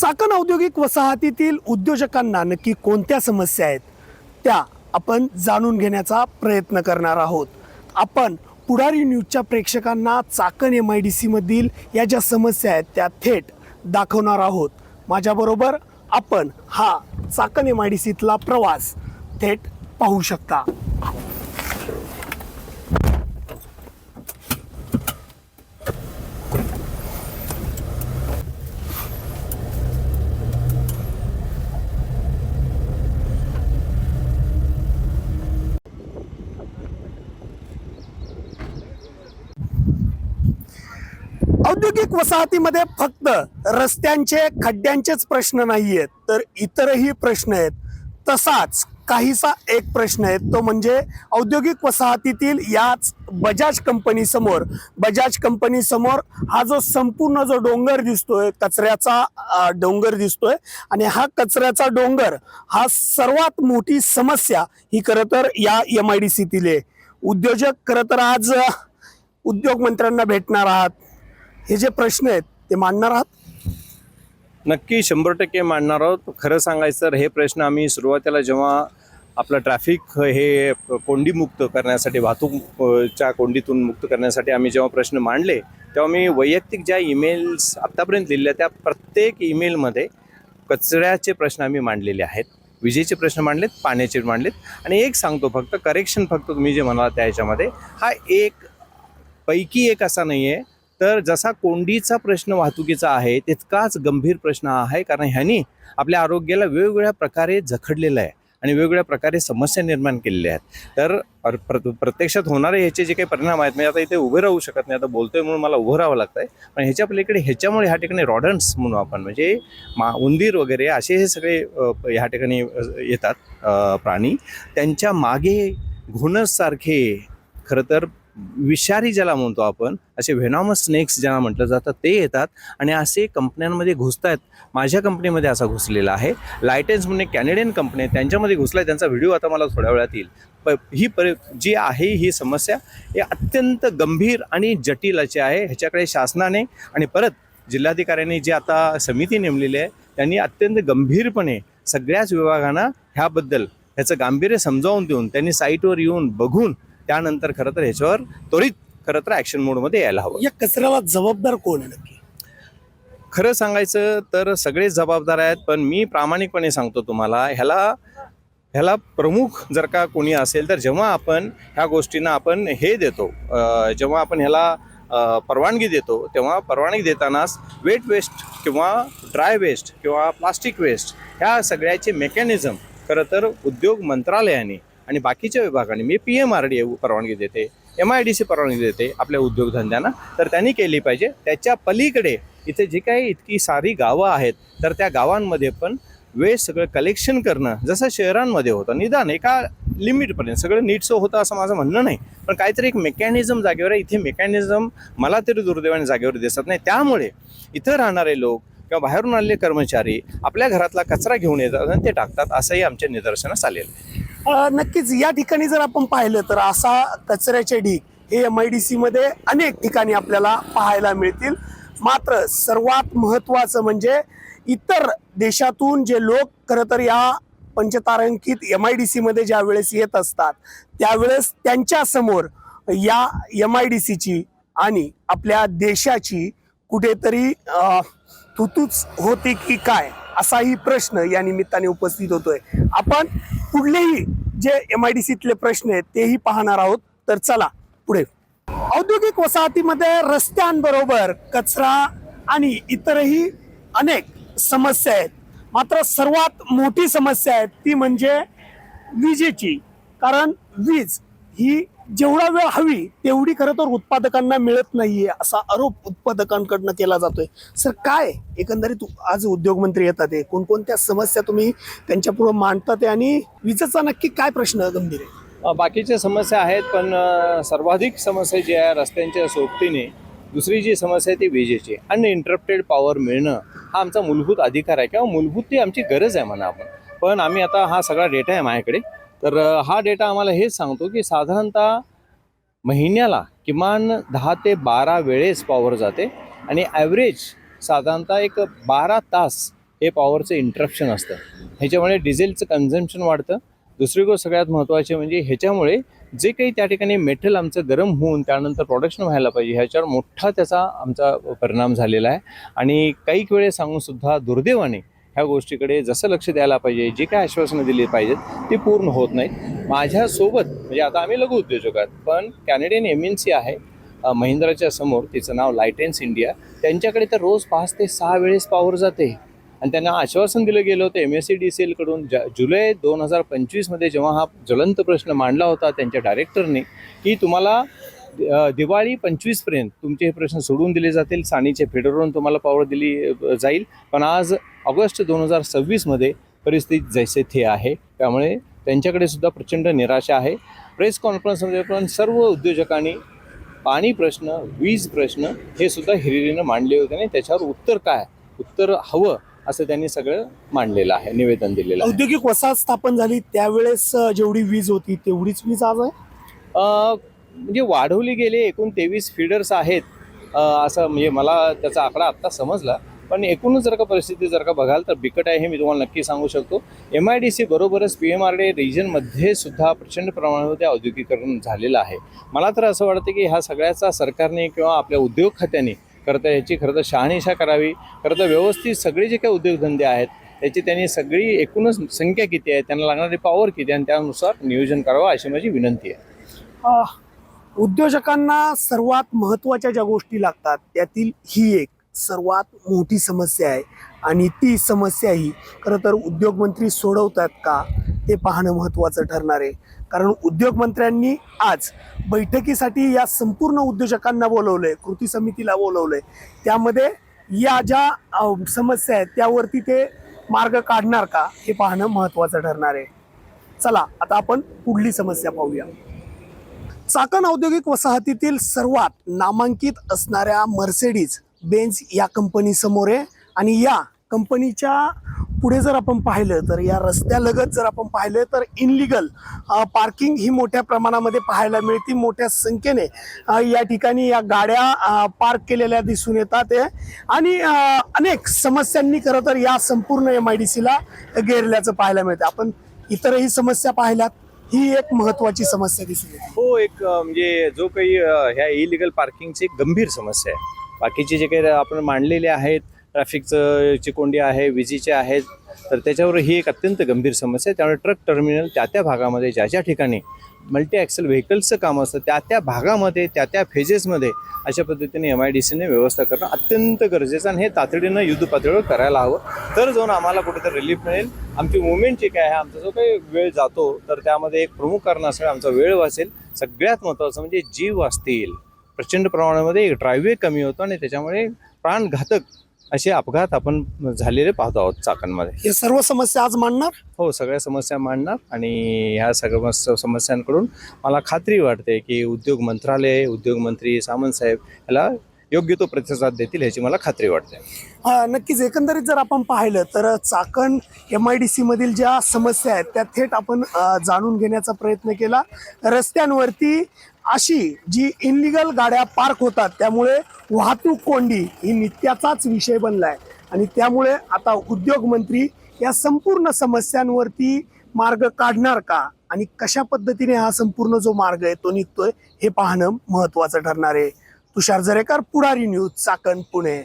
चाकण औद्योगिक वसाहतीतील उद्योजकांना नक्की कोणत्या समस्या आहेत त्या आपण जाणून घेण्याचा प्रयत्न करणार आहोत। आपण पुढारी न्यूजच्या प्रेक्षकांना चाकण MIDC मधील या ज्या समस्या आहेत त्या थेट दाखवणार आहोत। माझ्याबरोबर आपण हा चाकण MIDCतला प्रवास थेट पाहू शकता। औद्योगिक वसाहतीमध्ये फक्त रस्त्यांचे खड्ड्यांचेच प्रश्न नाही आहेत, तर इतरही प्रश्न आहेत। तसाच काहीसा एक प्रश्न आहे, तो म्हणजे औद्योगिक वसाहतीतील याच बजाज कंपनी समोर हा जो संपूर्ण जो डोंगर दिसतोय, कचऱ्याचा डोंगर दिसतोय, आणि हा कचऱ्याचा डोंगर हा सर्वात मोठी समस्या ही खरं तर या MIDCतील आहे। उद्योजक खरं तर आज उद्योग मंत्र्यांना भेटणार आहात, हे जे प्रश्न आहेत ते मांडणार आहात? नक्की 100% मांडणार आहोत। खरं सांगायचं तर हे प्रश्न आम्ही सुरुवातीला जेव्हा आपलं ट्रॅफिक हे कोंडीमुक्त करण्यासाठी, वाहतूकच्या कोंडीतून मुक्त करण्यासाठी आम्ही जेव्हा प्रश्न मांडले, तेव्हा मी वैयक्तिक ज्या ईमेल्स आत्तापर्यंत लिहिल्या त्या प्रत्येक ईमेलमध्ये कचऱ्याचे प्रश्न आम्ही मांडलेले आहेत, विजेचे प्रश्न मांडलेत, पाण्याचे मांडलेत। आणि एक सांगतो फक्त करेक्शन, फक्त तुम्ही जे म्हणाला त्या ह्याच्यामध्ये हा एक पैकी एक असा नाही आहे, तर जसा कोंडीचा प्रश्न वाहतुकीचा आहे तितकाच गंभीर प्रश्न आहे, कारण ह्यांनी आपल्या आरोग्याला वेगवेगळ्या प्रकारे जखडलेलं आहे आणि वेगवेगळ्या प्रकारे समस्या निर्माण केलेल्या आहेत। तर प्रत्यक्षात होणारे ह्याचे जे काही परिणाम आहेत, म्हणजे आता इथे उभे राहू शकत नाही, आता बोलतोय म्हणून मला उभं राहावं लागतंय, पण ह्याच्या पलीकडे ह्याच्यामुळे ह्या ठिकाणी रॉडन्ट्स म्हणून आपण, म्हणजे उंदीर वगैरे असे हे सगळे ह्या ठिकाणी येतात प्राणी, त्यांच्या मागे घोणससारखे खरं तर विषारी ज्याला म्हणतो आपण, असे व्हेनॉमस स्नेक्स ज्यांना म्हटलं जातं ते येतात आणि असे कंपन्यांमध्ये घुसत आहेत। माझ्या कंपनीमध्ये असा घुसलेला आहे, लायटेन्स म्हणून एक कॅनेडियन कंपनी आहे, त्यांच्यामध्ये घुसला, त्यांचा व्हिडिओ आता मला थोड्या वेळात येईल। जी आहे ही समस्या ही अत्यंत गंभीर आणि जटिल अशी आहे। ह्याच्याकडे शासनाने आणि परत जिल्हाधिकाऱ्यांनी जी आता समिती नेमलेली आहे त्यांनी अत्यंत गंभीरपणे सगळ्याच विभागांना ह्याबद्दल ह्याचं गांभीर्य समजावून देऊन त्यांनी साईटवर येऊन बघून त्यानंतर खरं तर ह्याच्यावर त्वरित खरं तर ॲक्शन मोडमध्ये यायला हवं। या कचऱ्याला जबाबदार कोण आहे नक्की? खरं सांगायचं तर सगळेच जबाबदार आहेत, पण मी प्रामाणिकपणे सांगतो तुम्हाला, ह्याला प्रमुख जर का कोणी असेल तर जेव्हा आपण ह्या गोष्टींना आपण हे देतो, जेव्हा आपण ह्याला परवानगी देतो, तेव्हा परवानगी देतानाच वेट वेस्ट किंवा ड्राय वेस्ट किंवा प्लास्टिक वेस्ट ह्या सगळ्याचे मेकॅनिझम खरं तर उद्योग मंत्रालयाने आणि बाकीच्या विभागाने, मी PMRDA परवानगी देते, MIDC परवानगी देते आपल्या उद्योगधंद्यांना, तर त्यांनी केली पाहिजे। त्याच्या पलीकडे इथे जे काही इतकी सारी गावं आहेत तर त्या गावांमध्ये पण वेस्ट सगळं कलेक्शन करणं, जसं शहरांमध्ये होतं, निदान एका लिमिटपर्यंत सगळं नीटचं होतं असं माझं म्हणणं नाही, पण काहीतरी एक मेकॅनिझम जागेवर आहे। इथे मेकॅनिझम मला तरी दुर्दैवाने जागेवर दिसत नाही, त्यामुळे इथं राहणारे लोक किंवा बाहेरून आलेले कर्मचारी आपल्या घरातला कचरा घेऊन येतात आणि ते टाकतात, असंही आमच्या निदर्शनास आलेलं आहे। नक्कीच या ठिकाणी जर आपण पाहिलं तर असा कचऱ्याचे ढीग हे MIDC मध्ये अनेक ठिकाणी आपल्याला पाहायला मिळतील। मात्र सर्वात महत्त्वाचं म्हणजे इतर देशातून जे लोक खरं तर या पंचतारांकित MIDC मध्ये ज्या वेळेस येत असतात त्यावेळेस त्यांच्या समोर या MIDCची आणि आपल्या देशाची कुठेतरी तुतूच होती की काय, असाही प्रश्न या निमित्ताने उपस्थित होतोय। आपण पुढलेही जे MIDCतले प्रश्न आहेत तेही पाहणार आहोत, तर चला पुढे। औद्योगिक वसाहतीमध्ये रस्त्यांबरोबर कचरा आणि इतरही अनेक समस्या आहेत, मात्र सर्वात मोठी समस्या आहे ती म्हणजे विजेची। कारण वीज ही जेवढा वेळ हवी तेवढी खरं तर उत्पादकांना मिळत नाहीये, असा आरोप उत्पादकांकडनं केला जातोय। सर, काय एकंदरीत आज उद्योगमंत्री येतात, कोणकोणत्या समस्या तुम्ही त्यांच्या पुढे मांडतात आणि विजेचा नक्की काय प्रश्न गंभीर आहे? बाकीच्या समस्या आहेत, पण सर्वाधिक समस्या जी आहे रस्त्यांच्या सोबतीने, दुसरी जी समस्या आहे ती विजेची। अनइंटरप्टेड पॉवर मिळणं हा आमचा मूलभूत अधिकार आहे किंवा मूलभूत ती आमची गरज आहे म्हणा आपण। पण आम्ही आता हा सगळा डेटा आहे माझ्याकडे, तर हा डेटा आम्हाला हेच सांगतो की साधारणतः महिन्याला किमान 10 ते 12 वेळेस पॉवर जाते आणि ॲव्हरेज साधारणतः एक 12 तास हे पॉवरचं इंटरप्शन असतं. ह्याच्यामुळे डिझेलचं कन्झम्पशन वाढतं. दुसरी गोष्ट सगळ्यात महत्त्वाची म्हणजे ह्याच्यामुळे जे काही त्या ठिकाणी मेटल आमचं गरम होऊन त्यानंतर प्रोडक्शन व्हायला पाहिजे ह्याच्यावर मोठा त्याचा आमचा परिणाम झालेला आहे. आणि काही वेळेस सांगूनसुद्धा दुर्दैवाने ह्या गोष्टीकडे जसं लक्ष द्यायला पाहिजे, जी काय आश्वासनं दिली पाहिजेत ती पूर्ण होत नाहीत. माझ्यासोबत म्हणजे आता आम्ही लघु उद्योजक आहोत, पण कॅनेडियन MNC आहे महिंद्राच्या समोर, तिचं नाव लायटेन्स इंडिया. त्यांच्याकडे तर रोज 5 ते 6 वेळेस पॉवर जाते. आणि त्यांना आश्वासन दिलं गेलं होतं MSEDCL कडून जुलै 2025मध्ये जेव्हा हा ज्वलंत प्रश्न मांडला होता त्यांच्या डायरेक्टरने, की तुम्हाला दिवाळी 25पर्यंत तुमचे हे प्रश्न सोडून दिले जातील, साणीचे फेडरवरून तुम्हाला पॉवर दिली जाईल. पण आज ऑगस्ट 2026मध्ये परिस्थिती जैसे थे आहे. त्यामुळे त्यांच्याकडे सुद्धा प्रचंड निराशा आहे. प्रेस कॉन्फरन्समध्ये पण सर्व उद्योजकांनी पाणी प्रश्न, वीज प्रश्न हे सुद्धा हिरिरीनं मांडले होते आणि त्याच्यावर उत्तर हवं असं त्यांनी सगळं मांडलेलं आहे, निवेदन दिलेलं आहे. औद्योगिक वसाहत स्थापन झाली त्यावेळेस जेवढी वीज होती तेवढीच वीज आज आहे. म्हणजे वाढवली गेले एकूण 23 फीडर्स आहेत असं म्हणजे मला त्याचा आकडा आत्ता समजला. पण एकूणच जर का परिस्थिती जर का बघाल तर बिकट आहे हे मी तुम्हाला नक्की सांगू शकतो. MIDC बरोबरच PMRD रिजनमध्ये सुद्धा प्रचंड प्रमाणामध्ये औद्योगिकरण झालेलं आहे. मला तर असं वाटतं की ह्या सगळ्याचा सरकारने किंवा आपल्या उद्योग खात्याने खरं तर ह्याची खरं तर शहानिशा करावी. खरं तर व्यवस्थित सगळे जे काही उद्योगधंदे आहेत त्याची त्यांनी सगळी एकूणच संख्या किती आहे, त्यांना लागणारी पॉवर किती आहे आणि त्यानुसार नियोजन करावं अशी माझी विनंती आहे. उद्योजकांना सर्वात महत्त्वाच्या ज्या गोष्टी लागतात त्यातील ही एक सर्वात मोठी समस्या आहे आणि ती समस्या ही खरं तर उद्योगमंत्री सोडवतात का ते पाहणं महत्त्वाचं ठरणार आहे. कारण उद्योगमंत्र्यांनी आज बैठकीसाठी या संपूर्ण उद्योजकांना बोलवलंय, कृती समितीला बोलवलंय. त्यामध्ये या ज्या समस्या आहेत त्यावरती ते मार्ग काढणार का हे पाहणं महत्त्वाचं ठरणार आहे. चला आता आपण पुढली समस्या पाहूया. चाकण औद्योगिक वसाहतीतील सर्वात नामांकित असणाऱ्या मर्सेडीज बेन्झ या कंपनी समोर आहे आणि या कंपनीच्या पुढे जर आपण पाहिलं तर या रस्त्यालगत जर आपण पाहिलं तर इनलिगल पार्किंग ही मोठ्या प्रमाणामध्ये पाहायला मिळते. मोठ्या संख्येने या ठिकाणी या गाड्या पार्क केलेल्या दिसून येतात आणि अनेक समस्यांनी खरं तर या संपूर्ण MIDCला घेरल्याचं पाहायला मिळतं. आपण इतरही समस्या पाहिल्यात, ही एक महत्त्वाची समस्या दिसून येते. हो, एक म्हणजे जो काही ह्या इलिगल पार्किंगची एक गंभीर समस्या आहे. बाकीचे जे काही आपण मांडलेले आहेत, ट्रॅफिकचं ची कोंडी आहे, विजेचे आहेत, तर त्याच्यावर ही एक अत्यंत गंभीर समस्या आहे. त्यामुळे ट्रक टर्मिनल त्या भागामध्ये ज्या ठिकाणी मल्टी ॲक्सेल व्हेकल्सचं काम असतं त्या भागामध्ये त्या फेजेसमध्ये अशा पद्धतीने MIDCने व्यवस्था करणं अत्यंत गरजेचं आणि हे तातडीनं युद्ध पातळीवर करायला हवं. तर जाऊन आम्हाला कुठेतरी रिलीफ मिळेल. आमची मुवमेंट जी काय आहे, आमचा जो काही वेळ जातो तर त्यामध्ये एक प्रमुख कारण असेल आमचा वेळ वाचेल. सगळ्यात महत्त्वाचं म्हणजे जीव वाचतील. प्रचंड प्रमाणामध्ये ड्रायवे कमी होतो आणि त्याच्यामुळे प्राणघातक असे अपघात आपण झालेले पाहतो आहोत चाकणमध्ये. हे सर्व समस्या आज मांडणार. हो, सगळ्या समस्या मांडणार आणि ह्या सगळ्या समस्यांकडून मला खात्री वाटते की उद्योग मंत्रालय, उद्योग मंत्री सामंत साहेब याला योग्य तो प्रतिसाद देतील ह्याची मला खात्री वाटते. नक्कीच एकंदरीत जर आपण पाहिलं तर चाकण MIDC मधील ज्या समस्या आहेत त्या थेट आपण जाणून घेण्याचा प्रयत्न केला. रस्त्यांवरती अशी जी इनलिगल गाड्या पार्क होतात त्यामुळे वाहतूक कोंडी ही नित्याचाच विषय बनलाय आणि त्यामुळे आता उद्योग मंत्री या संपूर्ण समस्यांवरती मार्ग काढणार का आणि कशा पद्धतीने हा संपूर्ण जो मार्ग आहे तो निघतोय हे पाहणं महत्त्वाचं ठरणार आहे. तुषार जरेकर, पुढारी न्यूज, चाकण, पुणे.